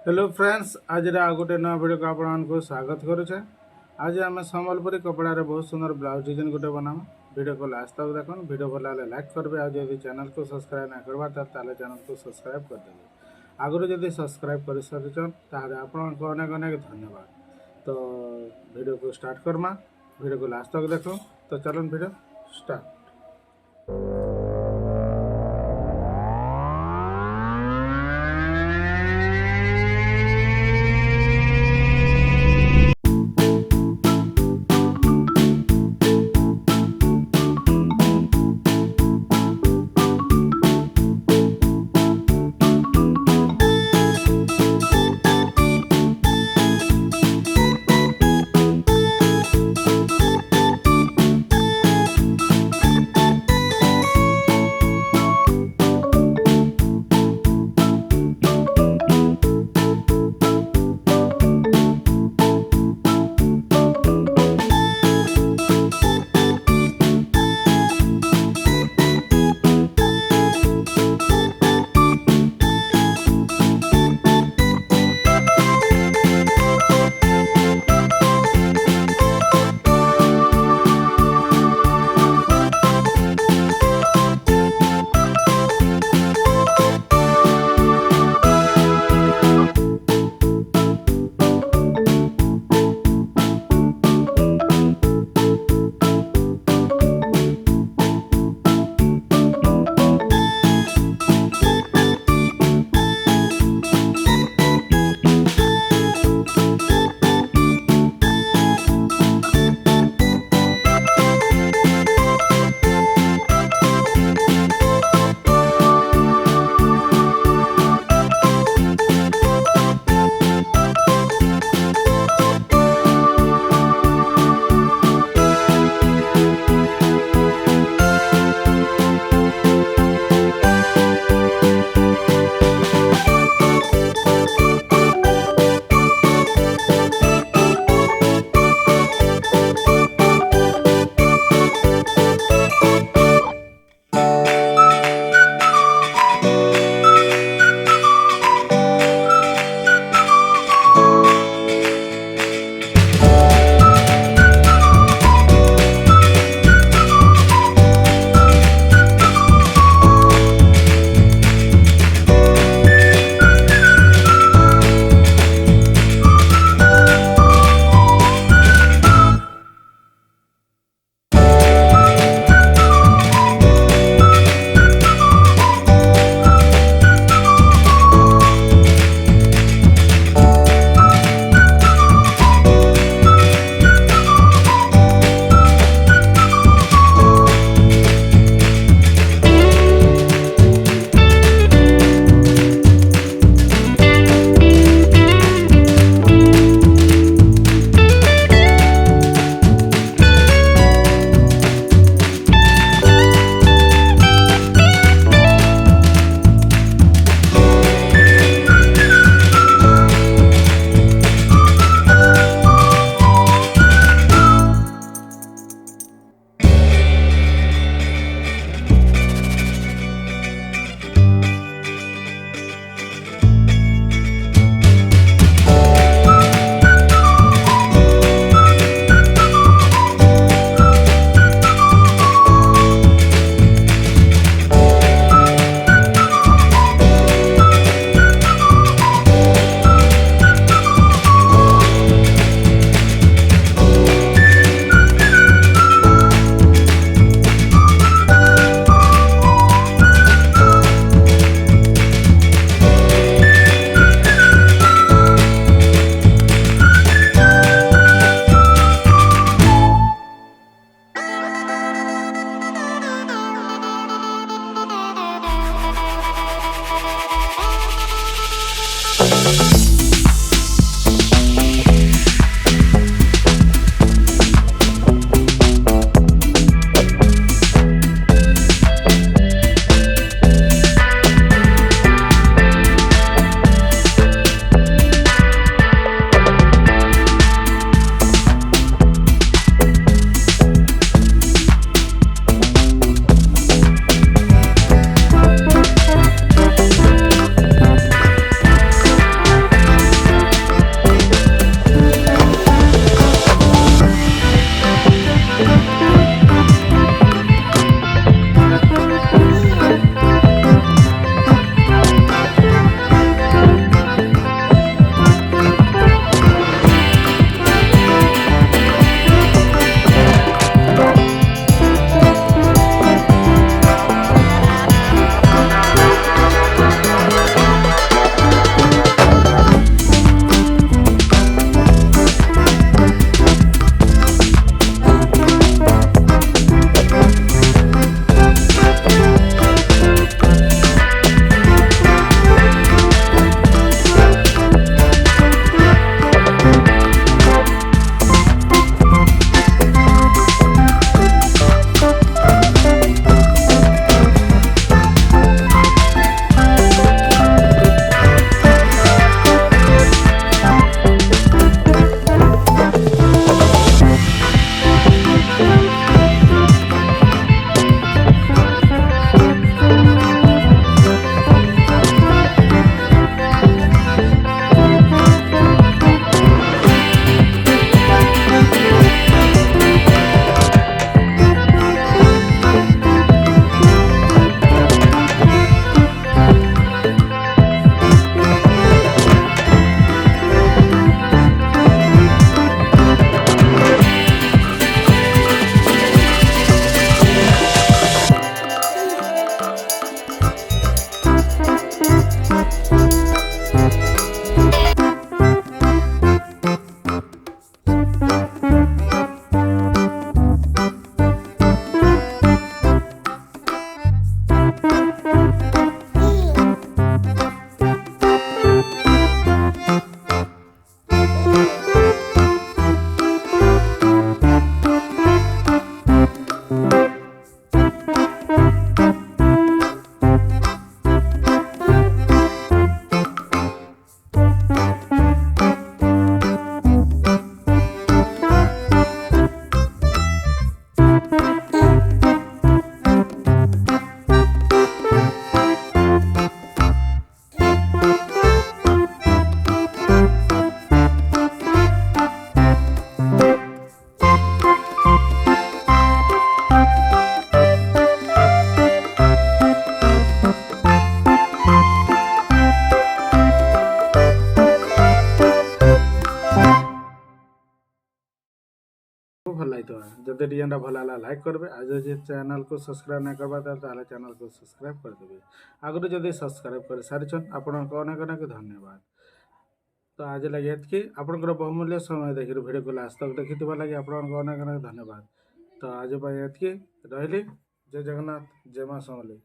Hello friends, आज गोटे नया वीडियो को आपको स्वागत करुचे। आज आम संबलपुरी कपड़े बहुत सुंदर ब्लाउज डिजाइन गोटे बनामा। वीडियो को लास्ट तक देखो। वीडियो भल लगे लाइक करेंगे। आज चैनल को सब्सक्राइब ना करवा ताले चैनल को सब्सक्राइब करदेवे। आगुरी जब सब्सक्राइब कर सारी आपको अनेक अनेक धन्यवाद। तो वीडियो को स्टार्ट करमा। वीडियो को लास्ट तक देखो। तो चलो वीडियो स्टार्ट। पाइथवा जदि डिजाइन भल है लाइक करेंगे आज जब चैनल को सब्सक्राइब नहीं करवा ताले चैनल को सब्सक्राइब करदेवे आगु जब सब्सक्राइब कर सारी आपण अनेक अनेक धन्यवाद। तो आज लगे ये आपंकर बहुमूल्य समय देखिए वीडियो को लास्ट तक देखी लगे आपको अनेक अनेक धन्यवाद। तो आज ये रही जय जगन्नाथ जय माँ समलेई।